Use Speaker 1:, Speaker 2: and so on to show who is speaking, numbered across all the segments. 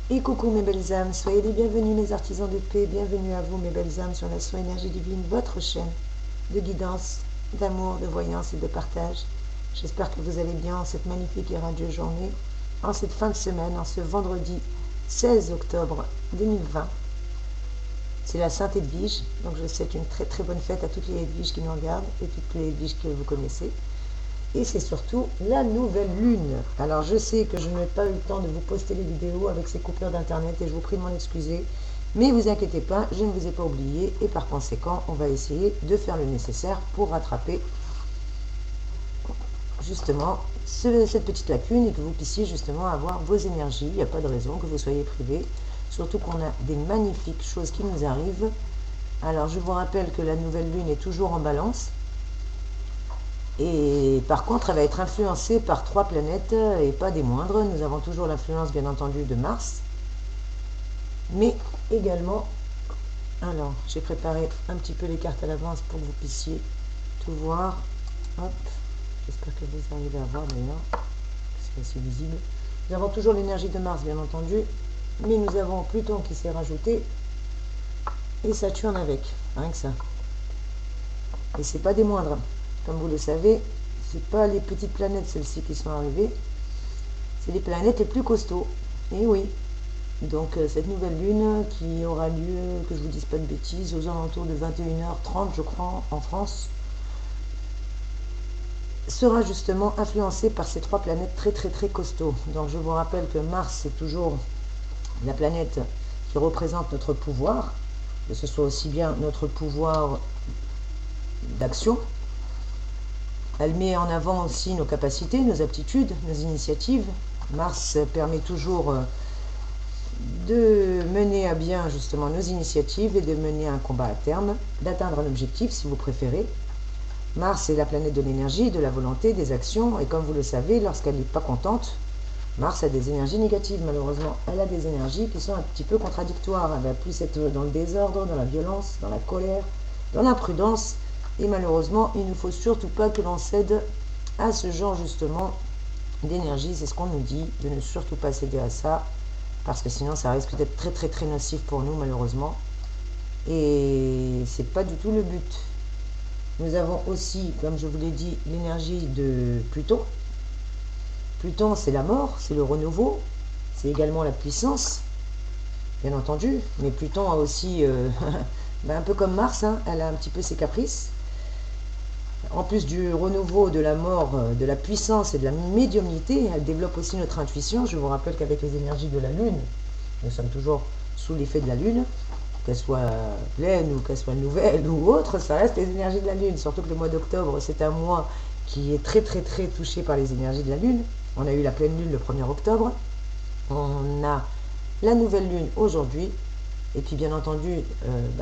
Speaker 1: Et coucou mes belles âmes, soyez les bienvenus mes artisans de paix, bienvenue à vous mes belles âmes sur la Soin Énergie Divine, votre chaîne de guidance, d'amour, de voyance et de partage. J'espère que vous allez bien en cette magnifique et radieuse journée, en cette fin de semaine, en ce vendredi 16 octobre 2020. C'est la Sainte Edwige, donc je souhaite une très très bonne fête à toutes les Edwiges qui nous regardent et toutes les Edwiges que vous connaissez. Et c'est surtout la nouvelle lune. Alors je sais que je n'ai pas eu le temps de vous poster les vidéos avec ces coupures d'internet et je vous prie de m'en excuser. Mais vous inquiétez pas, je ne vous ai pas oublié et par conséquent, on va essayer de faire le nécessaire pour rattraper justement cette petite lacune et que vous puissiez justement avoir vos énergies. Il n'y a pas de raison que vous soyez privé. Surtout qu'on a des magnifiques choses qui nous arrivent. Alors je vous rappelle que la nouvelle lune est toujours en balance. Et par contre, elle va être influencée par 3 planètes et pas des moindres. Nous avons toujours l'influence, bien entendu, de Mars. Mais également, alors, j'ai préparé un petit peu les cartes à l'avance pour que vous puissiez tout voir. Hop, j'espère que vous arrivez à voir d'ailleurs. C'est assez visible. Nous avons toujours l'énergie de Mars, bien entendu. Mais nous avons Pluton qui s'est rajouté. Et Saturne avec, rien que ça. Et c'est pas des moindres. Comme vous le savez, ce n'est pas les petites planètes, celles-ci, qui sont arrivées. C'est les planètes les plus costauds. Et oui. Donc, cette nouvelle lune qui aura lieu, que je ne vous dise pas de bêtises, aux alentours de 21h30, je crois, en France, sera justement influencée par ces 3 planètes très très très costauds. Donc, je vous rappelle que Mars, c'est toujours la planète qui représente notre pouvoir, que ce soit aussi bien notre pouvoir d'action. Elle met en avant aussi nos capacités, nos aptitudes, nos initiatives. Mars permet toujours de mener à bien justement nos initiatives et de mener un combat à terme, d'atteindre un objectif si vous préférez. Mars est la planète de l'énergie, de la volonté, des actions, et comme vous le savez, lorsqu'elle n'est pas contente, Mars a des énergies négatives malheureusement. Elle a des énergies qui sont un petit peu contradictoires. Elle va plus être dans le désordre, dans la violence, dans la colère, dans l'imprudence. Et malheureusement, il ne faut surtout pas que l'on cède à ce genre justement d'énergie. C'est ce qu'on nous dit, de ne surtout pas céder à ça, parce que sinon ça risque d'être très très très nocif pour nous malheureusement. Et c'est pas du tout le but. Nous avons aussi, comme je vous l'ai dit, l'énergie de Pluton. Pluton, c'est la mort, c'est le renouveau, c'est également la puissance, bien entendu. Mais Pluton a aussi, un peu comme Mars, hein, elle a un petit peu ses caprices. En plus du renouveau, de la mort, de la puissance et de la médiumnité, elle développe aussi notre intuition. Je vous rappelle qu'avec les énergies de la Lune, nous sommes toujours sous l'effet de la Lune, qu'elle soit pleine ou qu'elle soit nouvelle ou autre, ça reste les énergies de la Lune. Surtout que le mois d'octobre, c'est un mois qui est très très très touché par les énergies de la Lune. On a eu la pleine Lune le 1er octobre, on a la nouvelle Lune aujourd'hui, et puis bien entendu,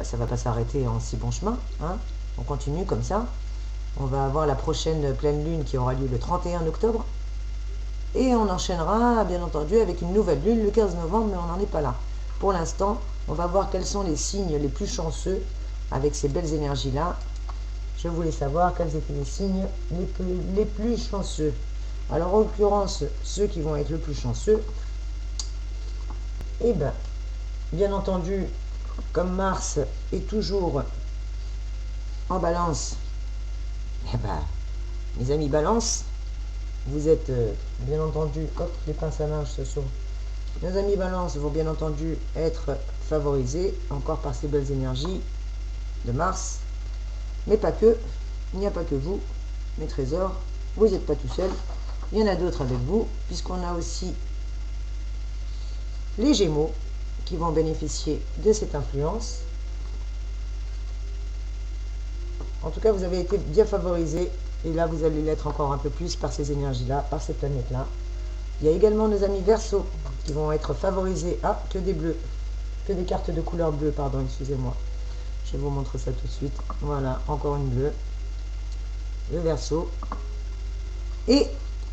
Speaker 1: ça ne va pas s'arrêter en si bon chemin, hein. On continue comme ça. On va avoir la prochaine pleine lune qui aura lieu le 31 octobre. Et on enchaînera, bien entendu, avec une nouvelle lune le 15 novembre, mais on n'en est pas là. Pour l'instant, on va voir quels sont les signes les plus chanceux avec ces belles énergies-là. Je voulais savoir quels étaient les signes les plus chanceux. Alors, en l'occurrence, ceux qui vont être le plus chanceux, eh bien entendu, comme Mars est toujours en balance, mes amis balance, vous êtes bien entendu, hop, les pinces à linge se sont. Nos amis balance vont bien entendu être favorisés encore par ces belles énergies de Mars, mais pas que. Il n'y a pas que vous, mes trésors, vous n'êtes pas tout seul, il y en a d'autres avec vous, puisqu'on a aussi les Gémeaux qui vont bénéficier de cette influence. En tout cas, vous avez été bien favorisés, et là, vous allez l'être encore un peu plus par ces énergies-là, par ces planètes-là. Il y a également nos amis Verseaux qui vont être favorisés. Ah, que des bleus, que des cartes de couleur bleue, pardon, excusez-moi. Je vous montre ça tout de suite. Voilà, encore une bleue. Le Verseau. Et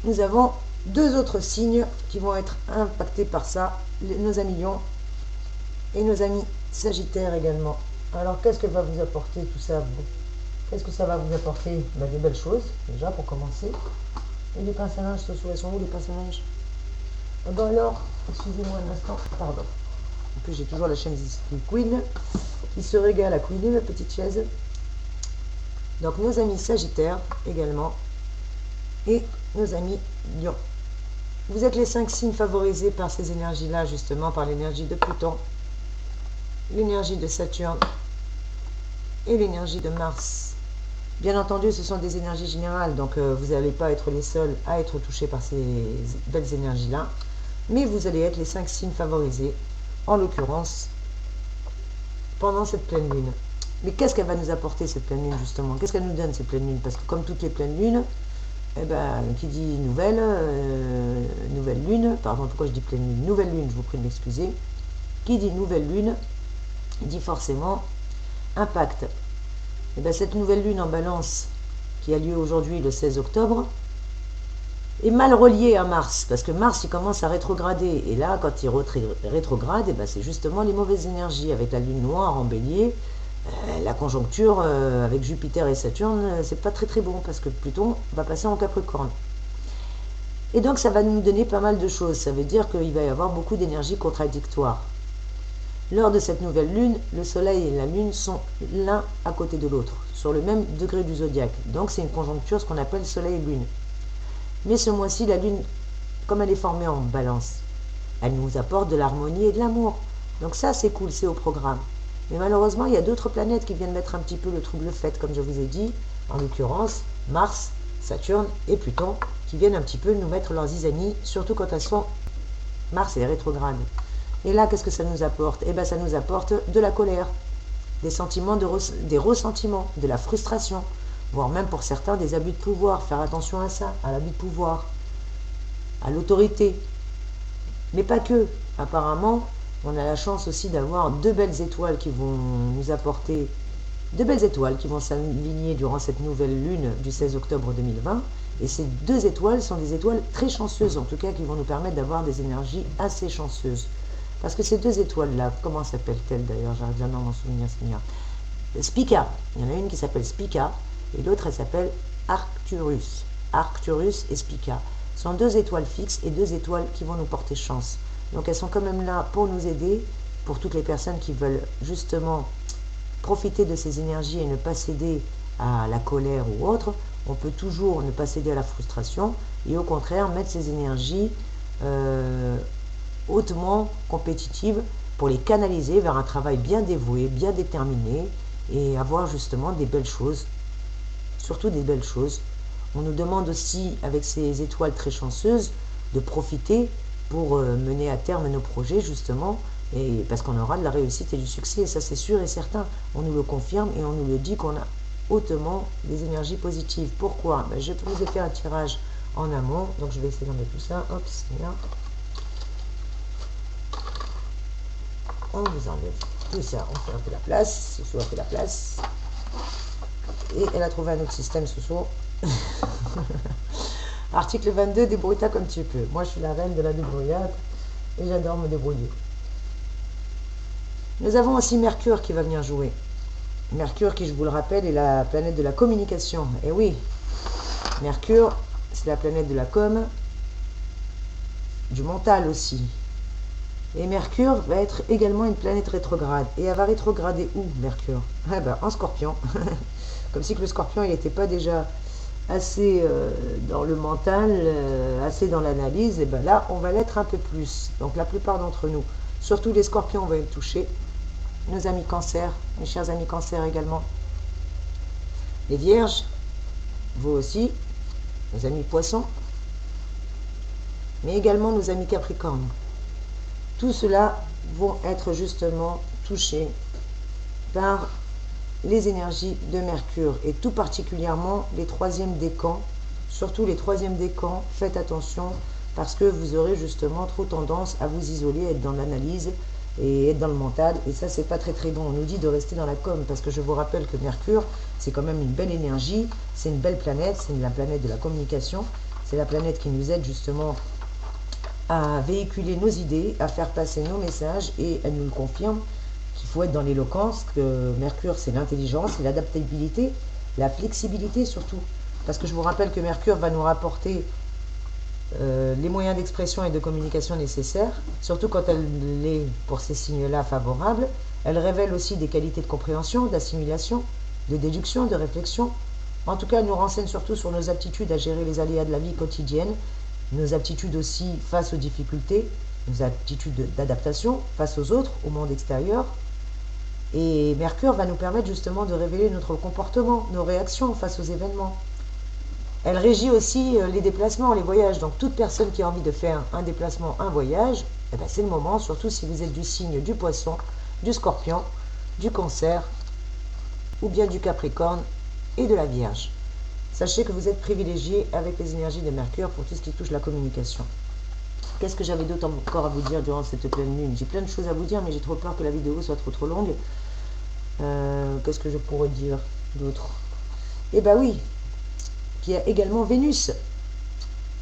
Speaker 1: nous avons 2 autres signes qui vont être impactés par ça, nos amis Lions et nos amis Sagittaires également. Alors, qu'est-ce que va vous apporter tout ça, vous? Qu'est-ce que ça va vous apporter? Des belles choses, déjà, pour commencer. Et les pinces à linge, elles sont où, les pinces à linge? Alors, Excusez-moi un instant, pardon. En plus, j'ai toujours la chaise Queen qui se régale à couiner, ma petite chaise. Donc, nos amis Sagittaires également et nos amis Lion. Vous êtes les 5 signes favorisés par ces énergies-là, justement, par l'énergie de Pluton, l'énergie de Saturne et l'énergie de Mars. Bien entendu, ce sont des énergies générales, donc vous n'allez pas être les seuls à être touchés par ces belles énergies-là, mais vous allez être les 5 signes favorisés, en l'occurrence, pendant cette pleine lune. Mais qu'est-ce qu'elle va nous apporter, cette pleine lune, justement? Qu'est-ce qu'elle nous donne, cette pleine lune? Parce que comme toutes les pleines lunes, eh ben, qui dit nouvelle lune, pardon, pourquoi je dis pleine lune? Nouvelle lune, je vous prie de m'excuser. Qui dit nouvelle lune, dit forcément impact. Et bien, cette nouvelle lune en balance, qui a lieu aujourd'hui le 16 octobre, est mal reliée à Mars, parce que Mars, il commence à rétrograder. Et là, quand il rétrograde, ben, c'est justement les mauvaises énergies, avec la lune noire en bélier. La conjoncture avec Jupiter et Saturne, c'est pas très très bon, parce que Pluton va passer en Capricorne. Et donc, ça va nous donner pas mal de choses. Ça veut dire qu'il va y avoir beaucoup d'énergie contradictoire. Lors de cette nouvelle lune, le soleil et la lune sont l'un à côté de l'autre, sur le même degré du zodiaque. Donc c'est une conjoncture, ce qu'on appelle soleil et lune. Mais ce mois-ci, la lune, comme elle est formée en balance, elle nous apporte de l'harmonie et de l'amour. Donc ça, c'est cool, c'est au programme. Mais malheureusement, il y a d'autres planètes qui viennent mettre un petit peu le trouble fait, comme je vous ai dit, en l'occurrence Mars, Saturne et Pluton, qui viennent un petit peu nous mettre leurs zizanies, surtout quand elles sont Mars et rétrograde. Et là, qu'est-ce que ça nous apporte? Eh bien, ça nous apporte de la colère, des sentiments, des ressentiments, de la frustration, voire même pour certains des abus de pouvoir. Faire attention à ça, à l'abus de pouvoir, à l'autorité. Mais pas que. Apparemment, on a la chance aussi d'avoir 2 belles étoiles qui vont nous apporter, 2 belles étoiles qui vont s'aligner durant cette nouvelle lune du 16 octobre 2020. Et ces 2 étoiles sont des étoiles très chanceuses, en tout cas qui vont nous permettre d'avoir des énergies assez chanceuses. Parce que ces 2 étoiles-là, comment s'appellent-elles d'ailleurs? J'arrive jamais à m'en souvenir. Spica. Il y en a une qui s'appelle Spica et l'autre elle s'appelle Arcturus. Arcturus et Spica sont 2 étoiles fixes et 2 étoiles qui vont nous porter chance. Donc elles sont quand même là pour nous aider, pour toutes les personnes qui veulent justement profiter de ces énergies et ne pas céder à la colère ou autre. On peut toujours ne pas céder à la frustration et au contraire mettre ces énergies hautement compétitives pour les canaliser vers un travail bien dévoué, bien déterminé et avoir justement des belles choses, surtout des belles choses. On nous demande aussi, avec ces étoiles très chanceuses, de profiter pour mener à terme nos projets justement, et parce qu'on aura de la réussite et du succès, et ça c'est sûr et certain. On nous le confirme et on nous le dit qu'on a hautement des énergies positives. Pourquoi? Je vous ai fait un tirage en amont, donc je vais essayer d'enlever tout ça. Hop, c'est là. On vous enlève tout ça, on fait un peu la place, Soso a fait la place. Et elle a trouvé un autre système, Soso. Article 22, débrouille-toi comme tu peux. Moi, je suis la reine de la débrouillade et j'adore me débrouiller. Nous avons aussi Mercure qui va venir jouer. Mercure qui, je vous le rappelle, est la planète de la communication. Et oui, Mercure, c'est la planète de la com, du mental aussi. Et Mercure va être également une planète rétrograde. Et elle va rétrograder où, Mercure? Ah ben, en Scorpion. Comme si que le Scorpion, il n'était pas déjà assez dans le mental, assez dans l'analyse. Et ben là, on va l'être un peu plus. Donc la plupart d'entre nous, surtout les Scorpions, vont être touchés. Nos amis Cancer, mes chers amis Cancer également. Les Vierges, vous aussi, nos amis Poissons, mais également nos amis Capricornes. Tout cela vont être justement touchés par les énergies de Mercure et tout particulièrement les 3e décans. Surtout les 3e décans, faites attention parce que vous aurez justement trop tendance à vous isoler, être dans l'analyse et être dans le mental. Et ça, c'est pas très très bon. On nous dit de rester dans la com parce que je vous rappelle que Mercure, c'est quand même une belle énergie, c'est une belle planète, c'est la planète de la communication, c'est la planète qui nous aide justement à véhiculer nos idées, à faire passer nos messages, et elle nous le confirme qu'il faut être dans l'éloquence, que Mercure c'est l'intelligence, c'est l'adaptabilité, la flexibilité surtout. Parce que je vous rappelle que Mercure va nous rapporter les moyens d'expression et de communication nécessaires, surtout quand elle est pour ces signes-là favorable. Elle révèle aussi des qualités de compréhension, d'assimilation, de déduction, de réflexion. En tout cas, elle nous renseigne surtout sur nos aptitudes à gérer les aléas de la vie quotidienne, nos aptitudes aussi face aux difficultés, nos aptitudes d'adaptation face aux autres, au monde extérieur. Et Mercure va nous permettre justement de révéler notre comportement, nos réactions face aux événements. Elle régit aussi les déplacements, les voyages. Donc toute personne qui a envie de faire un déplacement, un voyage, eh ben, c'est le moment, surtout si vous êtes du signe du poisson, du scorpion, du cancer ou bien du capricorne et de la vierge. Sachez que vous êtes privilégié avec les énergies de Mercure pour tout ce qui touche la communication. Qu'est-ce que j'avais d'autre encore à vous dire durant cette pleine lune? J'ai plein de choses à vous dire, mais j'ai trop peur que la vidéo soit trop longue. Qu'est-ce que je pourrais dire d'autre? Eh bien oui, qu'il y a également Vénus,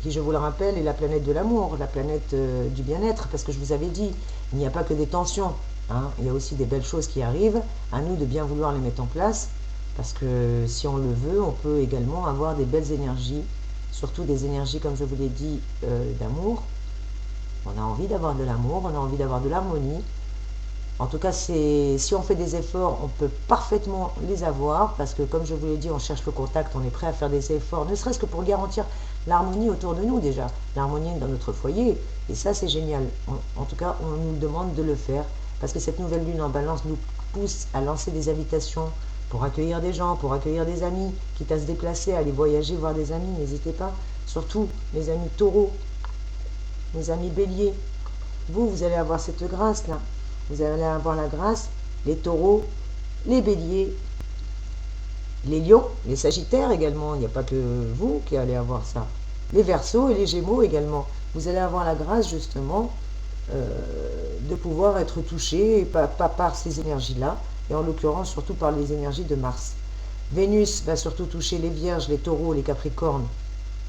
Speaker 1: qui, je vous le rappelle, est la planète de l'amour, la planète du bien-être, parce que je vous avais dit, il n'y a pas que des tensions, hein, il y a aussi des belles choses qui arrivent, à nous de bien vouloir les mettre en place, parce que si on le veut, on peut également avoir des belles énergies, surtout des énergies, comme je vous l'ai dit, d'amour. On a envie d'avoir de l'amour, on a envie d'avoir de l'harmonie. En tout cas, si on fait des efforts, on peut parfaitement les avoir, parce que comme je vous l'ai dit, on cherche le contact, on est prêt à faire des efforts, ne serait-ce que pour garantir l'harmonie autour de nous déjà, l'harmonie dans notre foyer, et ça c'est génial. En tout cas, on nous demande de le faire, parce que cette nouvelle lune en balance nous pousse à lancer des invitations pour accueillir des gens, pour accueillir des amis, quitte à se déplacer, à aller voyager, voir des amis, n'hésitez pas. Surtout mes amis taureaux, mes amis béliers, vous allez avoir cette grâce-là. Vous allez avoir la grâce, les taureaux, les béliers, les lions, les sagittaires également. Il n'y a pas que vous qui allez avoir ça. Les verseaux et les gémeaux également. Vous allez avoir la grâce justement de pouvoir être touché, pas par ces énergies-là, et en l'occurrence surtout par les énergies de Mars. Vénus va surtout toucher les vierges, les taureaux, les capricornes,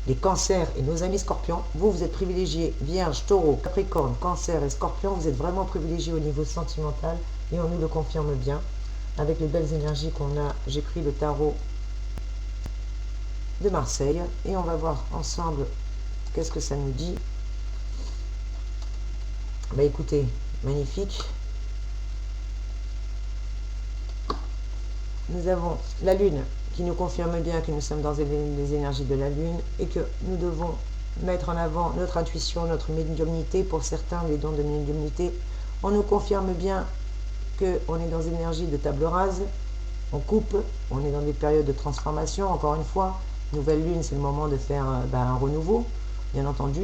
Speaker 1: les cancers et nos amis scorpions. Vous êtes privilégiés, vierge, taureau, capricorne, cancer et scorpion, vous êtes vraiment privilégiés au niveau sentimental et on nous le confirme bien avec les belles énergies qu'on a. J'ai pris le tarot de Marseille et on va voir ensemble qu'est-ce que ça nous dit. Bah écoutez, magnifique. Nous avons la lune qui nous confirme bien que nous sommes dans les énergies de la lune et que nous devons mettre en avant notre intuition, notre médiumnité. Pour certains, les dons de médiumnité, on nous confirme bien qu'on est dans une énergie de table rase, on coupe, on est dans des périodes de transformation. Encore une fois, nouvelle lune, c'est le moment de faire un renouveau, bien entendu.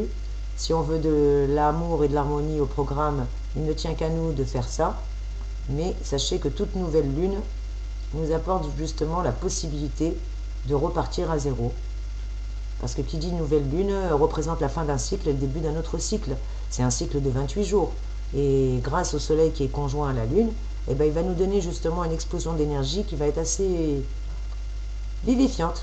Speaker 1: Si on veut de l'amour et de l'harmonie au programme, il ne tient qu'à nous de faire ça. Mais sachez que toute nouvelle lune nous apporte justement la possibilité de repartir à zéro. Parce que qui dit nouvelle lune représente la fin d'un cycle et le début d'un autre cycle. C'est un cycle de 28 jours. Et grâce au soleil qui est conjoint à la lune, eh ben, il va nous donner justement une explosion d'énergie qui va être assez vivifiante.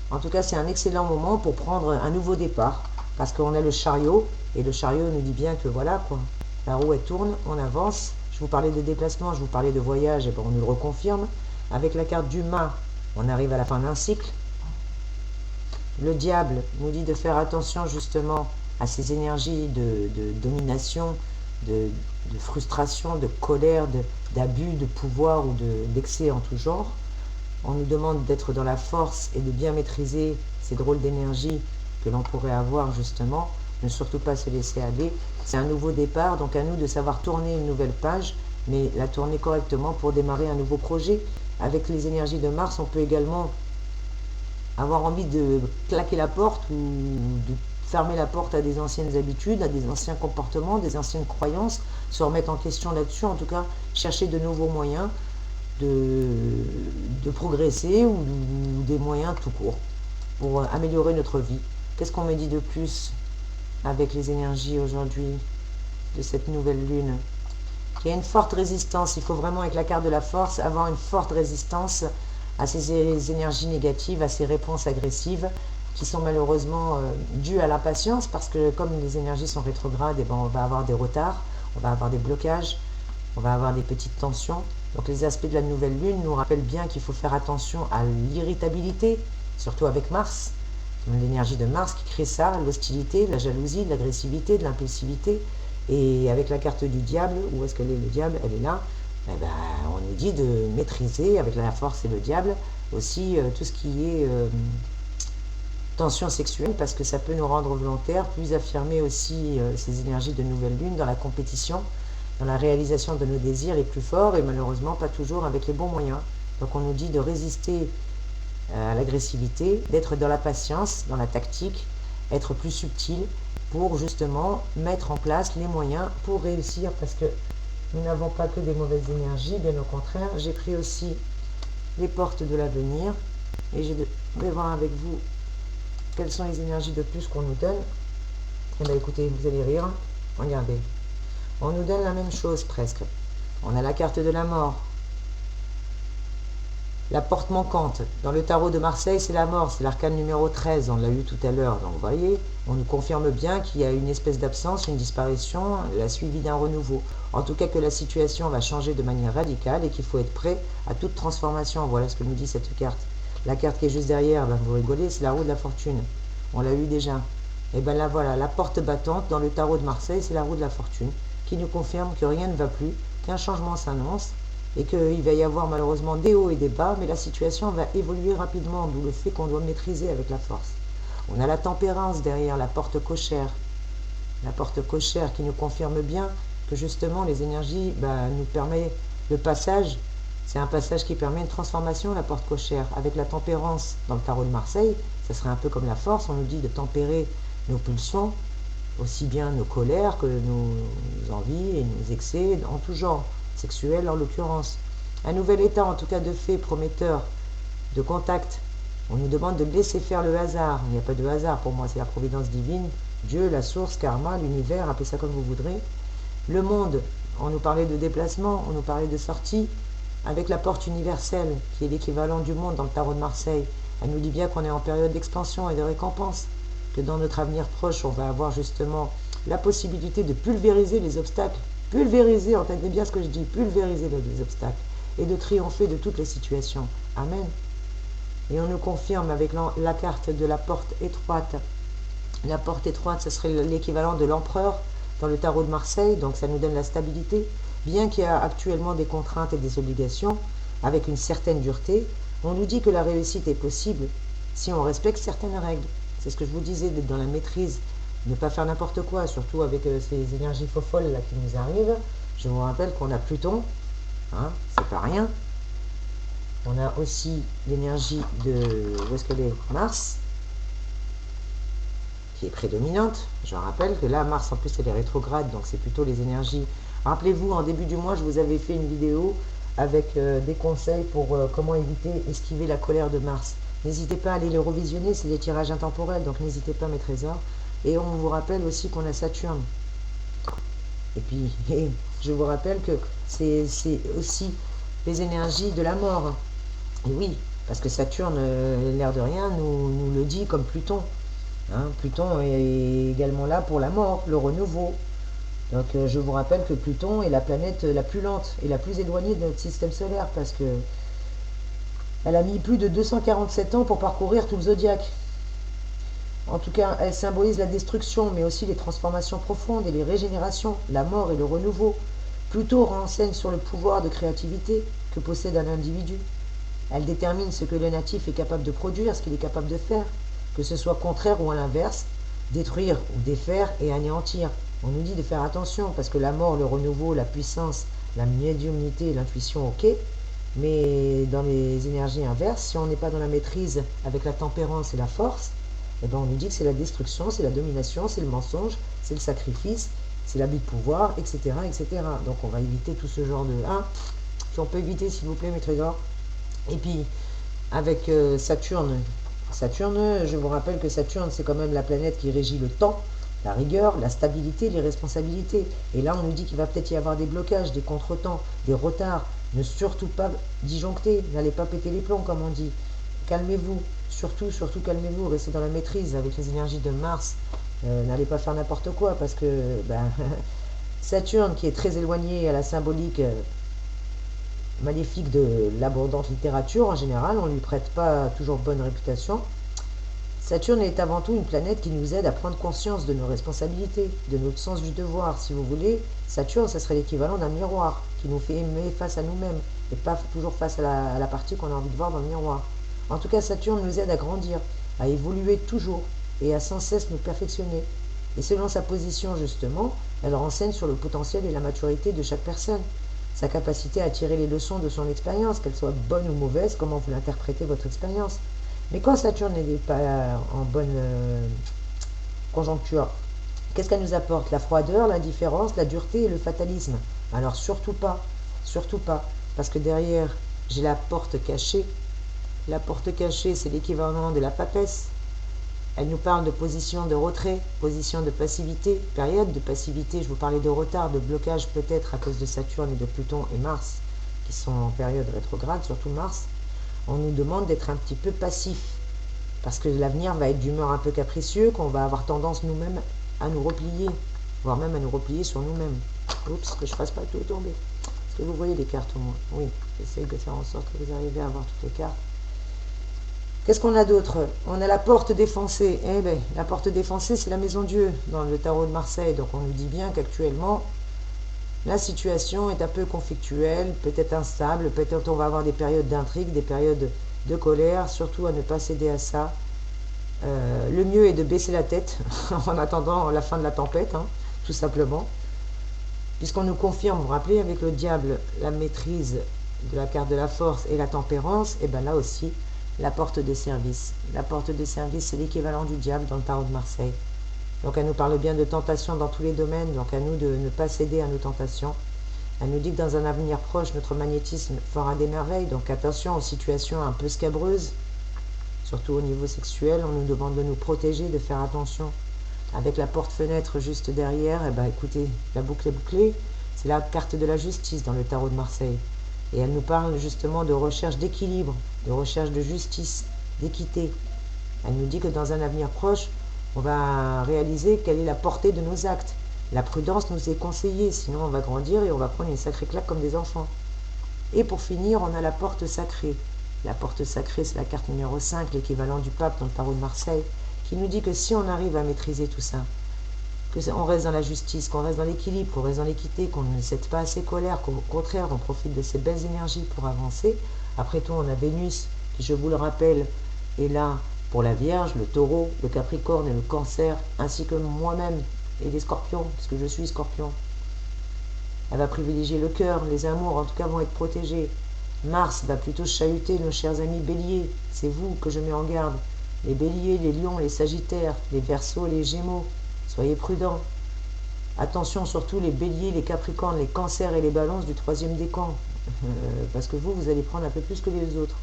Speaker 1: En tout cas, c'est un excellent moment pour prendre un nouveau départ. Parce qu'on a le chariot, et le chariot nous dit bien que voilà, quoi, la roue elle tourne, on avance. Je vous parlais de déplacement, je vous parlais de voyage, et ben, on nous le reconfirme. Avec la carte du mât, on arrive à la fin d'un cycle. Le diable nous dit de faire attention justement à ces énergies de domination, de frustration, de colère, d'abus de pouvoir ou d'excès en tout genre. On nous demande d'être dans la force et de bien maîtriser ces drôles d'énergie que l'on pourrait avoir justement, ne surtout pas se laisser aller. C'est un nouveau départ, donc à nous de savoir tourner une nouvelle page, mais la tourner correctement pour démarrer un nouveau projet. Avec les énergies de Mars, on peut également avoir envie de claquer la porte ou de fermer la porte à des anciennes habitudes, à des anciens comportements, des anciennes croyances, se remettre en question là-dessus, en tout cas chercher de nouveaux moyens de progresser ou des moyens tout court pour améliorer notre vie. Qu'est-ce qu'on me dit de plus avec les énergies aujourd'hui de cette nouvelle lune? Il y a une forte résistance, il faut vraiment avec la carte de la force avoir une forte résistance à ces énergies négatives, à ces réponses agressives qui sont malheureusement dues à l'impatience parce que comme les énergies sont rétrogrades, et ben on va avoir des retards, on va avoir des blocages, on va avoir des petites tensions. Donc les aspects de la nouvelle lune nous rappellent bien qu'il faut faire attention à l'irritabilité, surtout avec Mars, l'énergie de Mars qui crée ça, l'hostilité, la jalousie, l'agressivité, de l'impulsivité. Et avec la carte du diable, où est-ce qu'elle est le diable? Elle est là. Eh ben, on nous dit de maîtriser avec la force et le diable aussi tout ce qui est tension sexuelle, parce que ça peut nous rendre volontaires, plus affirmer aussi ces énergies de nouvelle lune dans la compétition, dans la réalisation de nos désirs les plus forts, et malheureusement pas toujours avec les bons moyens. Donc on nous dit de résister à l'agressivité, d'être dans la patience, dans la tactique, être plus subtil pour justement mettre en place les moyens pour réussir, parce que nous n'avons pas que des mauvaises énergies, bien au contraire. J'ai pris aussi les portes de l'avenir et je vais voir avec vous quelles sont les énergies de plus qu'on nous donne. Eh bien écoutez, vous allez rire, regardez. On nous donne la même chose presque. On a la carte de la mort, la porte manquante. Dans le tarot de Marseille, c'est la mort, c'est l'arcane numéro 13, on l'a eu tout à l'heure. Donc vous voyez, on nous confirme bien qu'il y a une espèce d'absence, une disparition, la suivie d'un renouveau. En tout cas que la situation va changer de manière radicale et qu'il faut être prêt à toute transformation. Voilà ce que nous dit cette carte. La carte qui est juste derrière, ben vous rigolez, c'est la roue de la fortune. On l'a eu déjà. Et bien là voilà, la porte battante dans le tarot de Marseille, c'est la roue de la fortune, qui nous confirme que rien ne va plus, qu'un changement s'annonce, et qu'il va y avoir malheureusement des hauts et des bas, mais la situation va évoluer rapidement, d'où le fait qu'on doit maîtriser avec la force. On a la tempérance derrière, la porte cochère qui nous confirme bien que justement les énergies nous permettent le passage, c'est un passage qui permet une transformation, la porte cochère. Avec la tempérance dans le tarot de Marseille, ça serait un peu comme la force, on nous dit de tempérer nos pulsions, aussi bien nos colères que nos envies et nos excès en tout genre, sexuel en l'occurrence. Un nouvel état en tout cas de fait prometteur, de contact. On nous demande de laisser faire le hasard. Il n'y a pas de hasard pour moi, c'est la providence divine, Dieu, la source, karma, l'univers, appelez ça comme vous voudrez. Le monde, on nous parlait de déplacement, on nous parlait de sortie, avec la porte universelle, qui est l'équivalent du monde dans le tarot de Marseille. Elle nous dit bien qu'on est en période d'expansion et de récompense, que dans notre avenir proche, on va avoir justement la possibilité de pulvériser les obstacles. Pulvériser, entendez bien ce que je dis, pulvériser les obstacles, et de triompher de toutes les situations. Amen. Et on nous confirme avec la carte de la porte étroite. La porte étroite, ce serait l'équivalent de l'empereur dans le tarot de Marseille, donc ça nous donne la stabilité. Bien qu'il y a actuellement des contraintes et des obligations, avec une certaine dureté, on nous dit que la réussite est possible si on respecte certaines règles. C'est ce que je vous disais, d'être dans la maîtrise, ne pas faire n'importe quoi, surtout avec ces énergies faux-folles là qui nous arrivent. Je vous rappelle qu'on a Pluton, hein, c'est pas rien. On a aussi l'énergie de, où est-ce qu'elle est, Mars, qui est prédominante. Je rappelle que là, Mars en plus elle est rétrograde, donc c'est plutôt les énergies. Rappelez-vous, en début du mois, je vous avais fait une vidéo avec des conseils pour comment éviter, esquiver la colère de Mars. N'hésitez pas à aller les revisionner, c'est des tirages intemporels, donc n'hésitez pas mes trésors. Et on vous rappelle aussi qu'on a Saturne. Et puis, je vous rappelle que c'est aussi les énergies de la mort. Et oui, parce que Saturne, l'air de rien, nous le dit comme Pluton. Hein, Pluton est également là pour la mort, le renouveau. Donc je vous rappelle que Pluton est la planète la plus lente et la plus éloignée de notre système solaire, parce que elle a mis plus de 247 ans pour parcourir tout le zodiaque. En tout cas, elle symbolise la destruction, mais aussi les transformations profondes et les régénérations, la mort et le renouveau. Pluton renseigne sur le pouvoir de créativité que possède un individu. Elle détermine ce que le natif est capable de produire, ce qu'il est capable de faire, que ce soit contraire ou à l'inverse, détruire ou défaire et anéantir. On nous dit de faire attention, parce que la mort, le renouveau, la puissance, la médiumnité, l'intuition, ok, mais dans les énergies inverses, si on n'est pas dans la maîtrise avec la tempérance et la force, eh ben on nous dit que c'est la destruction, c'est la domination, c'est le mensonge, c'est le sacrifice, c'est l'abus de pouvoir, etc., etc. Donc on va éviter tout ce genre de... Hein, si on peut éviter, s'il vous plaît, mes trésors. Et puis, avec Saturne, je vous rappelle que Saturne, c'est quand même la planète qui régit le temps, la rigueur, la stabilité, les responsabilités. Et là, on nous dit qu'il va peut-être y avoir des blocages, des contretemps, des retards. Ne surtout pas disjoncter, n'allez pas péter les plombs, comme on dit. Calmez-vous, surtout calmez-vous, restez dans la maîtrise avec les énergies de Mars. N'allez pas faire n'importe quoi, parce que Saturne, qui est très éloigné à la symbolique maléfique de l'abondante littérature en général, on ne lui prête pas toujours bonne réputation. Saturne est avant tout une planète qui nous aide à prendre conscience de nos responsabilités, de notre sens du devoir. Si vous voulez, Saturne, ça serait l'équivalent d'un miroir qui nous fait aimer face à nous-mêmes et pas toujours face à la partie qu'on a envie de voir dans le miroir. En tout cas, Saturne nous aide à grandir, à évoluer toujours et à sans cesse nous perfectionner. Et selon sa position, justement, elle renseigne sur le potentiel et la maturité de chaque personne, sa capacité à tirer les leçons de son expérience, qu'elle soit bonne ou mauvaise, comment vous l'interprétez votre expérience. Mais quand Saturne n'est pas en bonne conjoncture, qu'est-ce qu'elle nous apporte? La froideur, l'indifférence, la dureté et le fatalisme. Alors surtout pas, parce que derrière, j'ai la porte cachée. La porte cachée, c'est l'équivalent de la papesse. Elle nous parle de position de retrait, position de passivité, période de passivité. Je vous parlais de retard, de blocage peut-être à cause de Saturne et de Pluton et Mars, qui sont en période rétrograde, surtout Mars. On nous demande d'être un petit peu passif, parce que l'avenir va être d'humeur un peu capricieux, qu'on va avoir tendance nous-mêmes à nous replier, voire même à nous replier sur nous-mêmes. Oups, que je ne fasse pas tout tomber. Est-ce que vous voyez les cartes au moins? Oui, j'essaye de faire en sorte que vous arrivez à voir toutes les cartes. Qu'est-ce qu'on a d'autre? On a la porte défoncée. Eh bien, la porte défoncée, c'est la maison Dieu dans le tarot de Marseille. Donc on nous dit bien qu'actuellement, la situation est un peu conflictuelle, peut-être instable, peut-être on va avoir des périodes d'intrigue, des périodes de colère, surtout à ne pas céder à ça. Le mieux est de baisser la tête en attendant la fin de la tempête, hein, tout simplement. Puisqu'on nous confirme, vous vous rappelez, avec le diable, la maîtrise de la carte de la force et la tempérance, et bien là aussi, la porte des services. La porte des services, c'est l'équivalent du diable dans le tarot de Marseille. Donc elle nous parle bien de tentation dans tous les domaines, donc à nous de ne pas céder à nos tentations. Elle nous dit que dans un avenir proche, notre magnétisme fera des merveilles, donc attention aux situations un peu scabreuses, surtout au niveau sexuel, on nous demande de nous protéger, de faire attention. Avec la porte-fenêtre juste derrière, eh ben, écoutez, la boucle est bouclée, c'est la carte de la justice dans le tarot de Marseille. Et elle nous parle justement de recherche d'équilibre, de recherche de justice, d'équité. Elle nous dit que dans un avenir proche, on va réaliser quelle est la portée de nos actes. La prudence nous est conseillée, sinon on va grandir et on va prendre une sacrée claque comme des enfants. Et pour finir, on a la porte sacrée. La porte sacrée, c'est la carte numéro 5, l'équivalent du pape dans le tarot de Marseille, qui nous dit que si on arrive à maîtriser tout ça, qu'on reste dans la justice, qu'on reste dans l'équilibre, qu'on reste dans l'équité, qu'on ne cède pas à ses colères, qu'au contraire, on profite de ces belles énergies pour avancer. Après tout, on a Vénus, qui, je vous le rappelle, est là pour la Vierge, le Taureau, le Capricorne et le Cancer, ainsi que moi-même et les Scorpions, puisque je suis Scorpion. Elle va privilégier le cœur, les amours, en tout cas, vont être protégés. Mars va plutôt chahuter nos chers amis Béliers, c'est vous que je mets en garde. Les Béliers, les Lions, les Sagittaires, les Verseaux, les Gémeaux, soyez prudents. Attention surtout les Béliers, les Capricornes, les Cancers et les Balances du troisième décan, parce que vous allez prendre un peu plus que les autres.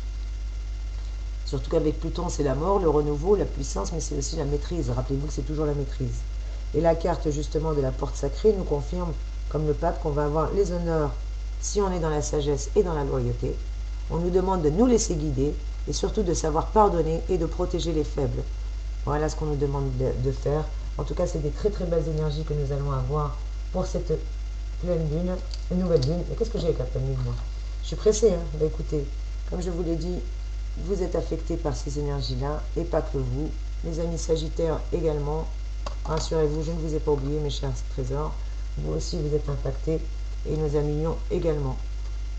Speaker 1: Surtout qu'avec Pluton, c'est la mort, le renouveau, la puissance, mais c'est aussi la maîtrise. Rappelez-vous que c'est toujours la maîtrise. Et la carte justement de la porte sacrée nous confirme, comme le pape, qu'on va avoir les honneurs si on est dans la sagesse et dans la loyauté. On nous demande de nous laisser guider et surtout de savoir pardonner et de protéger les faibles. Voilà ce qu'on nous demande de faire. En tout cas, c'est des très très belles énergies que nous allons avoir pour cette pleine lune, une nouvelle lune. Mais qu'est-ce que j'ai avec la pleine lune, moi? Je suis pressée, hein. Bah, écoutez, comme je vous l'ai dit, vous êtes affectés par ces énergies-là, et pas que vous. Les amis Sagittaires également. Rassurez-vous, je ne vous ai pas oublié, mes chers trésors. Vous aussi, vous êtes impactés, et nos amis Lions également.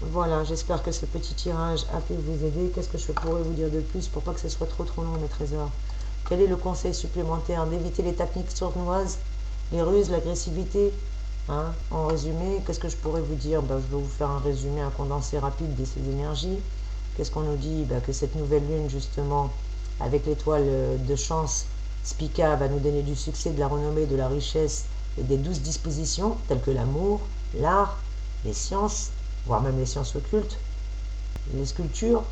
Speaker 1: Voilà, j'espère que ce petit tirage a pu vous aider. Qu'est-ce que je pourrais vous dire de plus pour pas que ce soit trop long, mes trésors? Quel est le conseil supplémentaire? D'éviter les techniques sournoises, les ruses, l'agressivité, hein? En résumé, qu'est-ce que je pourrais vous dire? Je vais vous faire un résumé, un condensé rapide de ces énergies. Qu'est-ce qu'on nous dit? Que cette nouvelle lune, justement, avec l'étoile de chance, Spica, va nous donner du succès, de la renommée, de la richesse et des 12 dispositions, telles que l'amour, l'art, les sciences, voire même les sciences occultes, les sculptures.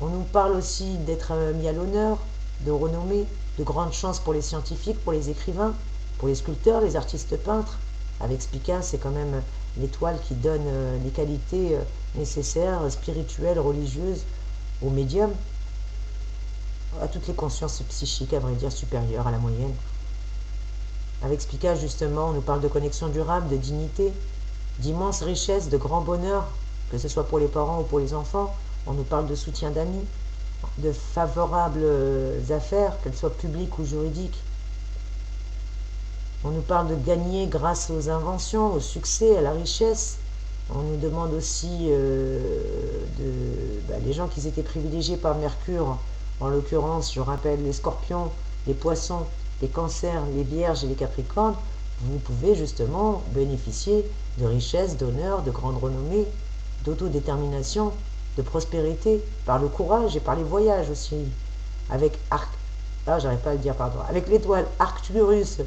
Speaker 1: On nous parle aussi d'être mis à l'honneur, de renommée, de grandes chances pour les scientifiques, pour les écrivains, pour les sculpteurs, les artistes peintres. Avec Spica, c'est quand même l'étoile qui donne les qualités nécessaires, spirituelles, religieuses, aux médiums, à toutes les consciences psychiques, à vrai dire, supérieures à la moyenne. Avec Spica, justement, on nous parle de connexion durable, de dignité, d'immenses richesses, de grand bonheur, que ce soit pour les parents ou pour les enfants. On nous parle de soutien d'amis. de favorables affaires, qu'elles soient publiques ou juridiques. On nous parle de gagner grâce aux inventions, au succès, à la richesse. On nous demande aussi les gens qui étaient privilégiés par Mercure, en l'occurrence, je rappelle, les scorpions, les poissons, les cancers, les vierges et les capricornes, vous pouvez justement bénéficier de richesse, d'honneur, de grande renommée, d'autodétermination, de prospérité, par le courage et par les voyages aussi. Avec j'arrive pas à le dire, pardon, avec l'étoile Arcturus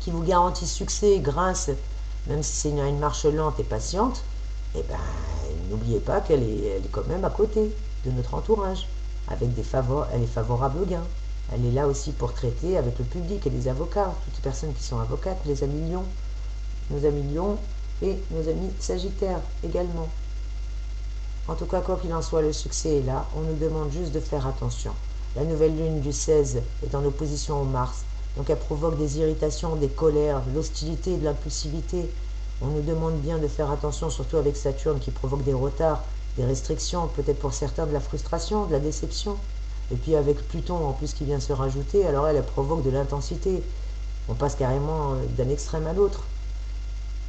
Speaker 1: qui vous garantit succès grâce, même si c'est une marche lente et patiente, eh ben, n'oubliez pas qu'elle est quand même à côté de notre entourage. Avec elle est favorable au gain. Elle est là aussi pour traiter avec le public et les avocats, toutes les personnes qui sont avocates, les amis lions, nos amis lions et nos amis sagittaires également. En tout cas, quoi qu'il en soit, le succès est là. On nous demande juste de faire attention. La nouvelle lune du 16 est en opposition au Mars. Donc elle provoque des irritations, des colères, de l'hostilité, de l'impulsivité. On nous demande bien de faire attention, surtout avec Saturne qui provoque des retards, des restrictions, peut-être pour certains de la frustration, de la déception. Et puis avec Pluton en plus qui vient se rajouter, alors elle provoque de l'intensité. On passe carrément d'un extrême à l'autre.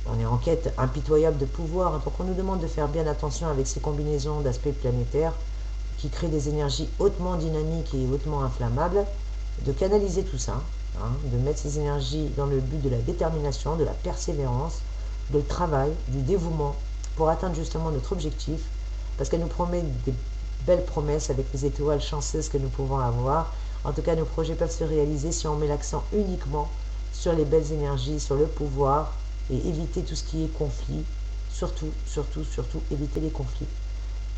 Speaker 1: On est en quête impitoyable de pouvoir, donc on nous demande de faire bien attention avec ces combinaisons d'aspects planétaires qui créent des énergies hautement dynamiques et hautement inflammables, de canaliser tout ça, de mettre ces énergies dans le but de la détermination, de la persévérance, du travail, du dévouement, pour atteindre justement notre objectif, parce qu'elle nous promet des belles promesses avec les étoiles chanceuses que nous pouvons avoir. En tout cas, nos projets peuvent se réaliser si on met l'accent uniquement sur les belles énergies, sur le pouvoir, et éviter tout ce qui est conflit. Surtout, éviter les conflits.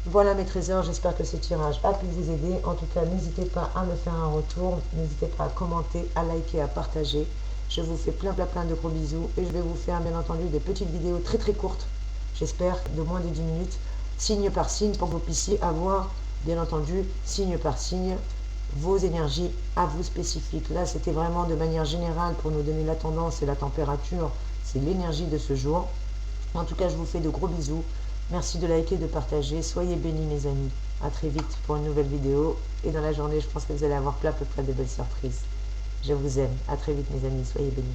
Speaker 1: Voilà mes trésors, j'espère que ce tirage a pu vous aider. En tout cas, n'hésitez pas à me faire un retour, n'hésitez pas à commenter, à liker, à partager. Je vous fais plein de gros bisous et je vais vous faire bien entendu des petites vidéos très courtes, j'espère de moins de 10 minutes, signe par signe, pour que vous puissiez avoir, bien entendu, signe par signe, vos énergies à vous spécifiques. Là, c'était vraiment de manière générale pour nous donner la tendance et la température. C'est l'énergie de ce jour. En tout cas, je vous fais de gros bisous. Merci de liker, de partager. Soyez bénis, mes amis. À très vite pour une nouvelle vidéo. Et dans la journée, je pense que vous allez avoir plein de belles surprises. Je vous aime. À très vite, mes amis. Soyez bénis.